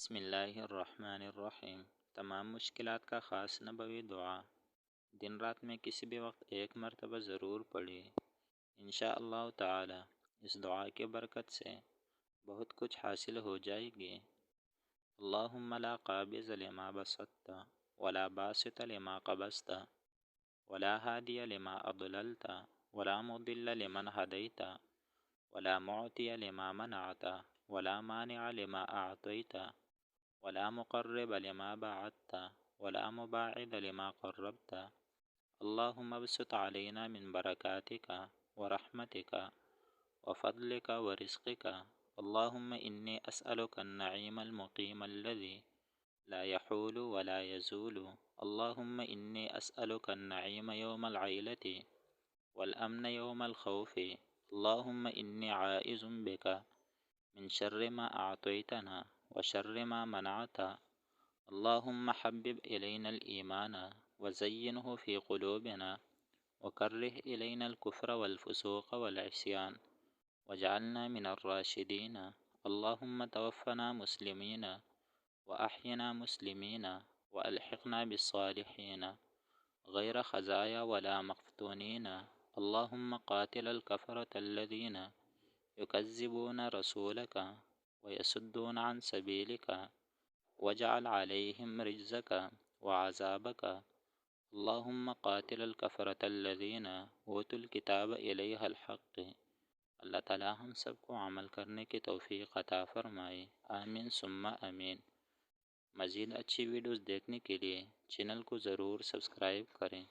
बिस्मिल्लाहिर्रहमानिर्रहीम। तमाम मुश्किलात का ख़ास नबवी दुआ दिन रात में किसी भी वक्त एक मरतबा ज़रूर पढ़िए। इंशाअल्लाह ताला इस दुआ के बरकत से बहुत कुछ हासिल हो जाएगी। अल्लाहुम्मा ला क़ाबिज़ लिमा बसत्ता वला बासित लिमा क़बज़ता वला हादिय लिमा अज़ललता वला मुदिल्ल लिमन हदैता वला मुअतिय लिमा मनअता वला मानिअ लिमा अअतैता वला मुक़र्रिब लिमा बअदता वला मुबाइद लिमा क़र्रबता। अल्लाहुम्मा बसुत अलैना मिन बरकातिका व रहमतिका व फ़ज़लिका व रिज़्क़िका। अल्लाहुम्मा इन्नी अस्अलुका अन्नईम अलमुक़ीम अल्लज़ी ला यहूलु व ला यज़ूलु। अल्लाहुम्मा इन्नी अस्अलुका अन्नईम यौमल ऐलति वल अम्न यौमल खौफ़ि। अल्लाहुम्मा इन्नी आइज़ुम बिका मिन शर्रि मा अअतैतना व शर्रि मा मनअता। अल्लाहुम्मा हब्बिब इलैनल ईमाना व ज़य्यिनहु फ़ी क़ुलूबिना व कर्रिह इलैनल कुफ़्र वल फ़ुसूक़ वल इस्यान वजअलना मिनर राशिदीन। अल्लाहुम्मा तवफ़्फ़ना मुस्लिमीन व अह्यिना मुस्लिमीन व अल्हिक़ना बिस्सालिहीन गैर ख़ज़ाया वला मफ़्तूनीन। अल्लाहुम्मा क़ातिलल कफ़रतल्लज़ीन युकज़्ज़िबून रसूलका व यसुद्दून अन सबीलिका वजअल अलैहिम रिज्ज़का व अज़ाबका। अल्लाहुम्मा क़ातिलल कफ़रतल्लज़ीन ऊतुल किताब इलैहल हक़्क़। अल्लाह ताला हम सबको अमल करने की तौफ़ीक़ अता फ़रमाए। आमीन सुम्मा आमीन। मज़ीद अच्छी वीडियोज़ देखने के लिए चैनल को ज़रूर सब्सक्राइब करें।